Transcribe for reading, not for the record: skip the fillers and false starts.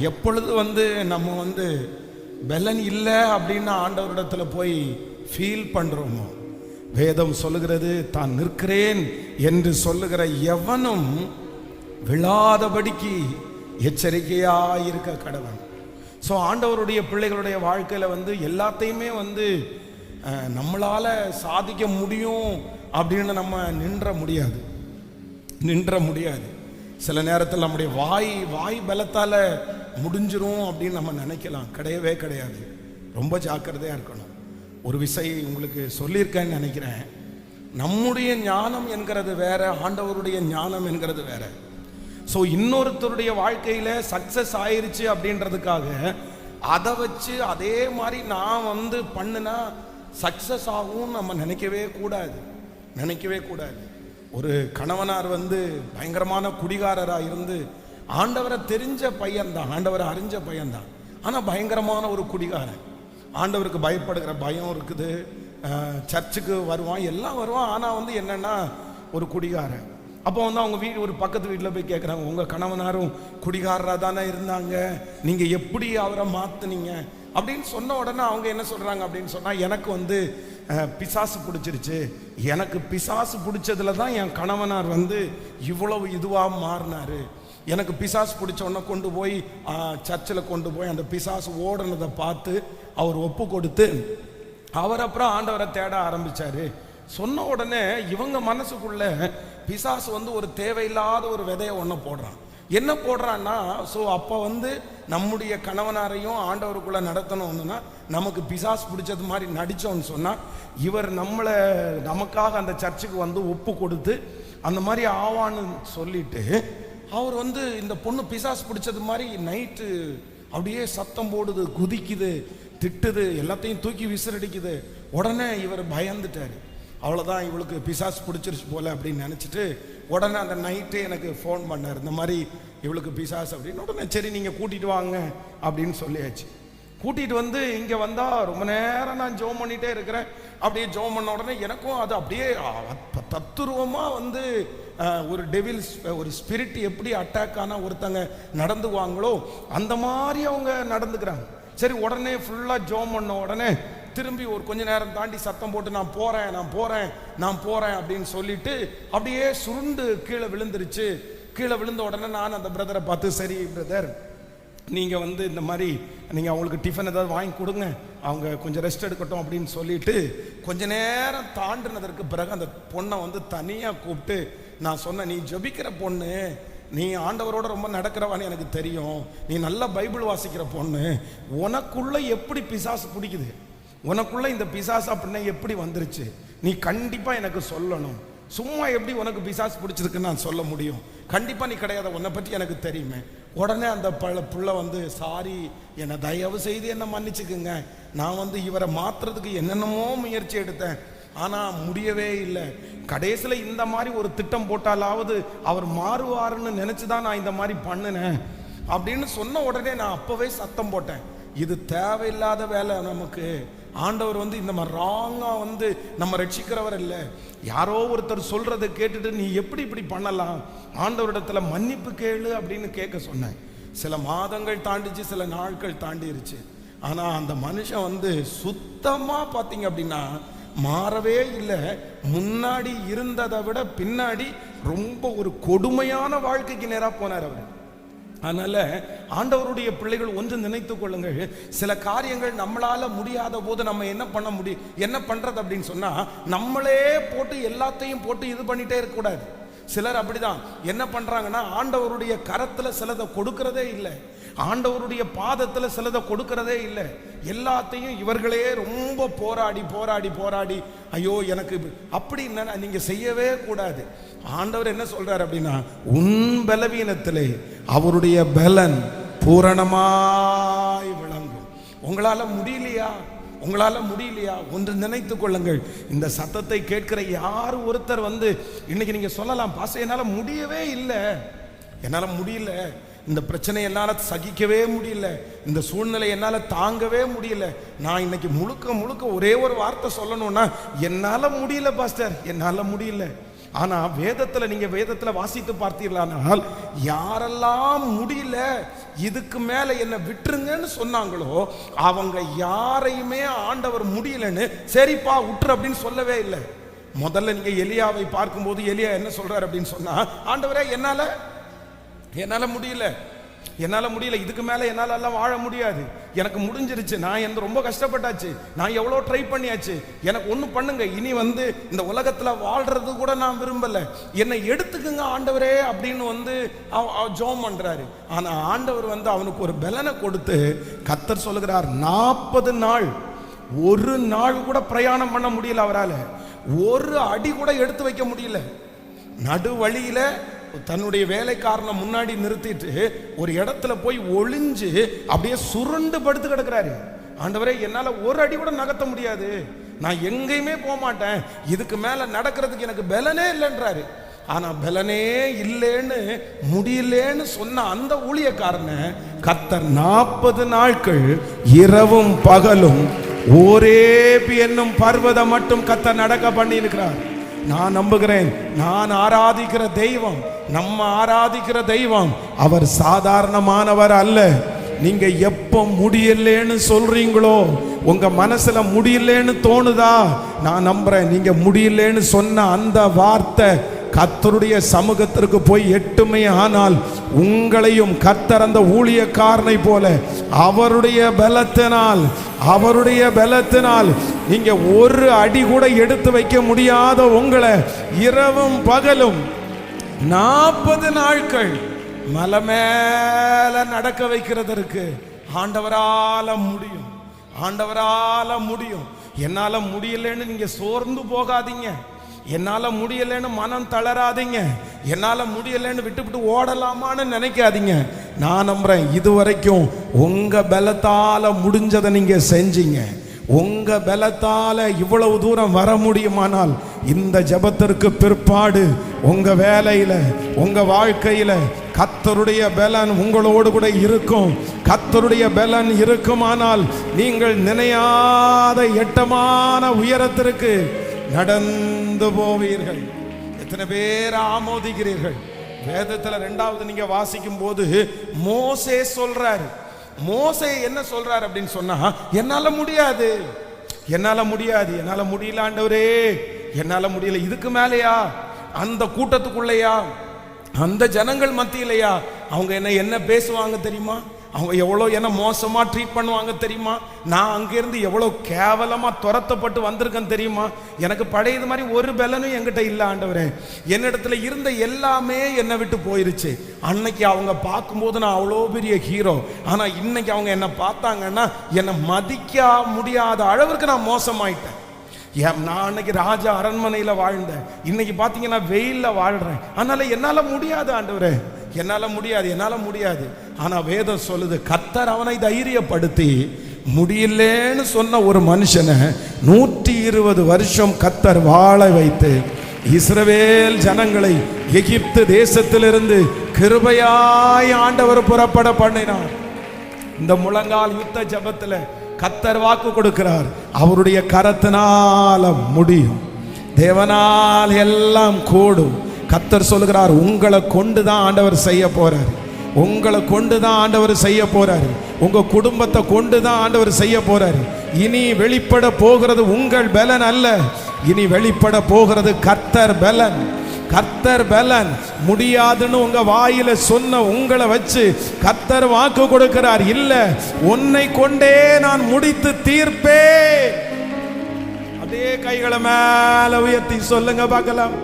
எப்பொழுது நம்ம பலன் இல்லை அப்படின்னு ஆண்டவரிடத்துல போய் ஃபீல் பண்றோமோ, வேதம் சொல்லுகிறது, தான் நிற்கிறேன் என்று சொல்லுகிற எவனும் விழாதபடிக்கு எச்சரிக்கையாயிருக்க கடவன். ஸோ ஆண்டவருடைய பிள்ளைகளுடைய வாழ்க்கையில் எல்லாத்தையுமே நம்மளால சாதிக்க முடியும் அப்படின்னு நம்ம நின்ற முடியாது. சில நேரத்தில் நம்முடைய வாய் பலத்தால் முடிஞ்சிரும் அப்படின்னு நம்ம நினைக்கலாம். கிடையவே கிடையாது. ரொம்ப ஜாக்கிரதையாக இருக்கணும். ஒரு விஷயம் உங்களுக்கு சொல்லியிருக்கேன்னு நினைக்கிறேன். நம்முடைய ஞானம் என்கிறது வேற, ஆண்டவருடைய ஞானம் என்கிறது வேற. ஸோ இன்னொருத்தருடைய வாழ்க்கையில் சக்சஸ் ஆயிருச்சு அப்படின்றதுக்காக அதை வச்சு அதே மாதிரி நான் பண்ணுனா சக்சஸ் ஆகும் நம்ம நினைக்கவே கூடாது. ஒரு கணவனார் பயங்கரமான குடிகாரராக இருந்து ஆண்டவரை தெரிஞ்ச பையன்தான், ஆண்டவரை அறிஞ்ச பையன்தான், ஆனால் பயங்கரமான ஒரு குடிகாரன். ஆண்டவருக்கு பயப்படுகிற பயம் இருக்குது. சர்ச்சுக்கு வருவான், எல்லாம் வருவான், ஆனால் என்னன்னா ஒரு குடிகாரன். அப்போ அவங்க ஒரு பக்கத்து வீட்டில் போய் கேட்குறாங்க, உங்கள் கணவனாரும் குடிகாரராக தானே இருந்தாங்க, நீங்கள் எப்படி அவரை மாற்றுனீங்க அப்படின்னு சொன்ன உடனே அவங்க என்ன சொல்கிறாங்க அப்படின்னு சொன்னால், எனக்கு பிசாசு பிடிச்சிருச்சு, எனக்கு பிசாசு பிடிச்சதுல தான் என் கணவனார் இவ்வளவு இதுவாக மாறினாரு. எனக்கு பிசாசு பிடிச்ச உடனே கொண்டு போய் சர்ச்சில் கொண்டு போய் அந்த பிசாசு ஓடுனதை பார்த்து அவர் ஒப்பு கொடுத்து அவர் அப்புறம் ஆண்டவரை தேட ஆரம்பிச்சாரு. சொன்ன உடனே இவங்க மனசுக்குள்ள பிசாசு ஒரு தேவையில்லாத ஒரு விதையை ஒன்று போடுறான். என்ன போடுறான்னா, ஸோ அப்போ நம்முடைய கணவனாரையும் ஆண்டவருக்குள்ள நடத்தணும்னா நமக்கு பிசாசு பிடிச்சது மாதிரி நடித்தோன்னு சொன்னால், இவர் நமக்காக அந்த சர்ச்சுக்கு ஒப்பு கொடுத்து அந்த மாதிரி ஆவான்னு சொல்லிட்டு அவர் இந்த பொண்ணு பிசாசு பிடிச்சது மாதிரி நைட்டு அப்படியே சத்தம் போடுது, குதிக்குது, திட்டுது, எல்லாத்தையும் தூக்கி விசிறடிக்குது. உடனே இவர் பயந்துட்டார். அவ்வளோதான், இவளுக்கு பிசாசு பிடிச்சிருச்சு போல அப்படின்னு நினச்சிட்டு உடனே அந்த நைட்டே எனக்கு ஃபோன் பண்ணார், இந்த மாதிரி இவளுக்கு பிசாசு அப்படின்னு. உடனே சரி நீங்கள் கூட்டிகிட்டு வாங்க அப்படின்னு சொல்லியாச்சு. கூட்டிகிட்டு இங்கே வந்தால் ரொம்ப நேரம் நான் ஜோம் பண்ணிகிட்டே இருக்கிறேன். அப்படியே ஜோம் பண்ண உடனே எனக்கும் அது அப்படியே தத்துருவமாக ஒரு டெவில்ஸ், ஒரு ஸ்பிரிட் எப்படி அட்டாக் ஆனால் ஒருத்தங்க நடந்துவாங்களோ அந்த மாதிரி அவங்க நடந்துக்கிறாங்க. சரி, உடனே ஃபுல்லாக ஜோம் பண்ண உடனே திரும்பி ஒரு கொஞ்ச நேரம் தாண்டி சத்தம் போட்டு நான் போகிறேன் அப்படின்னு சொல்லிட்டு அப்படியே சுருண்டு கீழே விழுந்துருச்சு. கீழே விழுந்த உடனே நான் அந்த பிரதரை பார்த்து, சரி பிரதர், நீங்கள் இந்த மாதிரி நீங்கள் அவங்களுக்கு டிஃபன் ஏதாவது வாங்கி கொடுங்க, அவங்க கொஞ்சம் ரெஸ்ட் எடுக்கட்டும் அப்படின்னு சொல்லிட்டு கொஞ்ச நேரம் தாண்டினதற்கு பிறகு அந்த பொண்ணை தனியாக கூப்பிட்டு நான் சொன்னேன், நீ ஜெபிக்கிற பொண்ணு, நீ ஆண்டவரோட ரொம்ப நடக்கிறவான்னு எனக்கு தெரியும், நீ நல்லா பைபிள் வாசிக்கிற பொண்ணு, உனக்குள்ள எப்படி பிசாசு பிடிக்குது, உனக்குள்ள இந்த பிசாசு அப்படின்னா எப்படி வந்துருச்சு, நீ கண்டிப்பா எனக்கு சொல்லணும். சும்மா எப்படி உனக்கு பிசாசு பிடிச்சிருக்குன்னு நான் சொல்ல முடியும்? கண்டிப்பா நீ கிடையாது, உன்னை பற்றி எனக்கு தெரியுமே. உடனே அந்த புள்ள சாரி, என்னை தயவு செய்து என்னை மன்னிச்சுக்குங்க, நான் இவரை மாத்துறதுக்கு என்னென்னமோ முயற்சி எடுத்தேன், ஆனால் முடியவே இல்லை. கடைசியில் இந்த மாதிரி ஒரு திட்டம் போட்டாலாவது அவர் மாறுவாருன்னு நினச்சி தான் நான் இந்த மாதிரி பண்ணினேன் அப்படின்னு சொன்ன உடனே நான் அப்போவே சத்தம் போட்டேன், இது தேவையில்லாத வேலை. நமக்கு ஆண்டவர் இந்த மாதிரி ராங்காக நம்ம ரட்சிக்கிறவர் இல்லை. யாரோ ஒருத்தர் சொல்றதை கேட்டுட்டு நீ எப்படி இப்படி பண்ணலாம், ஆண்டவரிடத்துல மன்னிப்பு கேளு அப்படின்னு கேட்க சொன்னேன். சில மாதங்கள் தாண்டிச்சு, சில நாட்கள் தாண்டிருச்சு. ஆனால் அந்த மனுஷன் சுத்தமாக பார்த்தீங்க அப்படின்னா மாறவே இல்லை. முன்னாடி இருந்ததை விட பின்னாடி ரொம்ப ஒரு கொடுமையான வாழ்க்கைக்கு நேராக போனார் அவர். அதனால ஆண்டவருடைய பிள்ளைகள் ஒன்று நினைத்துக் கொள்ளுங்கள், சில காரியங்கள் நம்மளால முடியாத போது நம்ம என்ன பண்றது அப்படின்னு சொன்னா, நம்மளே போட்டு எல்லாத்தையும் போட்டு இது பண்ணிட்டே இருக்க கூடாது. சிலர் அப்படிதான் என்ன பண்றாங்கன்னா, ஆண்டவருடைய கரத்துல சிலதை கொடுக்கறதே இல்லை, ஆண்டவருடைய பாதத்துல சிலதை கொடுக்கறதே இல்லை. எல்லாத்தையும் இவர்களே ரொம்ப போராடி ஐயோ எனக்கு அப்படி நீங்க செய்யவே கூடாது. ஆண்டவர் என்ன சொல்றாரு அப்படின்னா, உன் பலவீனத்திலே அவருடைய பலன் பூரணமாய் விளங்கும். உங்களால முடியலையா ஒன்று நினைத்துக் கொள்ளுங்கள், இந்த சத்தத்தை கேட்கிற யார் ஒருத்தர் இன்னைக்கு நீங்க சொல்லலாம், பாச என்னால முடியவே இல்லை, என்னால முடியல, இந்த பிரச்சனை என்னால் சகிக்கவே முடியல, இந்த சூழ்நிலை என்னால் தாங்கவே முடியல, நான் இன்னைக்கு முழுக்க ஒரே ஒரு வார்த்தை சொல்லணும்னா என்னால் முடியல பாஸ்டர், என்னால் முடியல. ஆனால் வேதத்தில் நீங்கள் வேதத்தில் வாசித்து பார்த்தீர்களானால் யாரெல்லாம் முடியல இதுக்கு மேல என்ன விட்டுருங்கன்னு சொன்னாங்களோ அவங்க யாரையுமே ஆண்டவர் முடியலன்னு சரிப்பா விட்டுரு அப்படின்னு சொல்லவே இல்லை. முதல்ல நீங்க எலியாவை பார்க்கும்போது எலியா என்ன சொல்றாரு அப்படின்னு சொன்னா, ஆண்டவரே என்னால முடியல, இதுக்கு மேல என்னால எல்லாம் வாழ முடியாது, எனக்கு முடிஞ்சிருச்சு, நான் ரொம்ப கஷ்டப்பட்டாச்சு, நான் எவ்வளவு ட்ரை பண்ணியாச்சு, எனக்கு ஒண்ணு பண்ணுங்க, இனி இந்த உலகத்துல வாழ்றது கூட நான் விரும்பல, என்னை எடுத்துக்குங்க ஆண்டவரே அப்படின்னு ஜெபம் பண்றாரு. ஆனா ஆண்டவர் அவனுக்கு ஒரு பலனை கொடுத்து கர்த்தர் சொல்லுகிறார், 40 நாள் ஒரு நாள் கூட பிரயாணம் பண்ண முடியல, அவரால் ஒரு அடி கூட எடுத்து வைக்க முடியல. நடு வழியில தன்னுடைய வேலைக்காரனை முன்னாடி நிறுத்திட்டு ஒரு இடத்துல போய் ஒளிஞ்சு அப்படியே சுருண்டு படுத்து கிடக்கிறாரு. ஆண்டவரே என்னால ஒரு அடி கூட நகர்த்த முடியாது, நான் எங்கேயுமே போக மாட்டேன், இதுக்கு மேல நடக்கிறதுக்கு எனக்கு பலனே இல்லைன்றாரு. ஆனா பலனே இல்லைன்னு முடியலன்னு சொன்ன அந்த ஊழியக்காரனை கர்த்தர் 40 நாட்கள் இரவும் பகலும் ஓரேபி என்னும் பர்வதம் மட்டும் கர்த்தர் நடக்க பண்ணி இருக்கிறார். நான் நம்புகிறேன், நான் ஆராதிக்கிற தெய்வம், நம்ம ஆராதிக்கிற தெய்வம் அவர் சாதாரணமானவர் அல்ல. நீங்க எப்ப முடியலன்னு சொல்றீங்களோ, உங்க மனசுல முடியலன்னு தோணுதா, நான் நம்புறேன் நீங்க முடியலன்னு சொன்ன அந்த வார்த்தை கர்த்தருடைய சமூகத்திற்கு போய் எட்டுமே ஆனால் உங்களையும் கர்த்தர் அந்த ஊழியக்காரனை போல அவருடைய பலத்தினால் நீங்க ஒரு அடி கூட எடுத்து வைக்க முடியாத உங்களை இரவும் பகலும் 40 நாட்கள் மலை மேல நடக்க வைக்கிறதற்கு ஆண்டவரால முடியும். என்னால முடியலன்னு நீங்க சோர்ந்து போகாதீங்க, என்னால முடியலன்னு மனம் தளராதீங்க, என்னால முடியலன்னு விட்டு ஓடலாமான்னு நினைக்காதீங்க. நான் நம்புறேன் இதுவரைக்கும் உங்க பலத்தால முடிஞ்சதை நீங்க செஞ்சீங்க. உங்க பலத்தால இவ்வளவு தூரம் வர முடியுமானால் இந்த ஜெபத்திற்கு பிற்பாடு உங்க வேலையில உங்க வாழ்க்கையில கர்த்தருடைய பலன் உங்களோடு கூட இருக்கும். கர்த்தருடைய பலன் இருக்குமானால் நீங்கள் நினையாத எட்டமான உயரத்திற்கு நடந்து போவீர்கள். எத்தனை பேர் ஆமோதிக்கிறீர்கள்? வேதத்துல 2வது நீங்க வாசிக்கும் போது மோசே சொல்றாரு. மோசே என்ன சொல்றாரு அப்படின்னு சொன்னா, என்னால முடியல ஆண்டவரே, என்னால முடியல, இதுக்கு மேலையா, அந்த கூட்டத்துக்குள்ளையா, அந்த ஜனங்கள் மத்தியிலையா அவங்க என்ன பேசுவாங்க தெரியுமா, அவங்க எவ்வளோ என்ன மோசமா ட்ரீட் பண்ணுவாங்க தெரியுமா, நான் அங்கிருந்து எவ்வளோ கேவலமா துரத்தப்பட்டு வந்திருக்கேன் தெரியுமா, எனக்கு பழையது மாதிரி ஒரு பலனும் என்கிட்ட இல்லை ஆண்டவரே, என்னிடத்துல இருந்த எல்லாமே என்னை விட்டு போயிருச்சு. அன்னைக்கு அவங்க பார்க்கும்போது நான் அவ்வளோ பெரிய ஹீரோ, ஆனா இன்னைக்கு அவங்க என்னை பார்த்தாங்கன்னா என்னை மதிக்க முடியாத அளவுக்கு நான் மோசமாயிட்டேன். நான் அன்னைக்கு ராஜா அரண்மனையில வாழ்ந்தேன், இன்னைக்கு பாத்தீங்கன்னா வெயில்ல வாழ்றேன். அதனால என்னால முடியாது ஆண்டவரே, என்னால முடியாது. ஆனா வேதம் சொல்லுது, கர்த்தர் அவனை தைரியப்படுத்தி முடியலன்னு சொன்ன ஒரு மனுஷனை 120 வருஷம் கர்த்தர் வாழ வைத்து இஸ்ரவேல் ஜனங்களை எகிப்து தேசத்திலிருந்து கிருபையாய் ஆண்டவர் புறப்பட பண்ணினார். இந்த முழங்கால் யுத்த ஜபத்துல கர்த்தர் வாக்கு கொடுக்கிறார், அவருடைய கரத்தினால முடியும், தேவனால் எல்லாம் கூடும். கர்த்தர் சொல்லுகிறார், உங்களை கொண்டுதான் ஆண்டவர் செய்ய போறார், உங்க குடும்பத்தை கொண்டுதான் ஆண்டவர் செய்ய போறார். இனி வெளிப்பட போகிறது உங்கள் பலன் அல்ல, இனி வெளிப்பட போகிறது கர்த்தர் பலன். முடியாதுன்னு உங்க வாயில சொன்ன உங்களை வச்சு கர்த்தர் வாக்கு கொடுக்கிறார், இல்ல உன்னை கொண்டே நான் முடித்து தீர்ப்பேன். அதே கைகளை மேல உயர்த்தி சொல்லுங்க பார்க்கலாம்.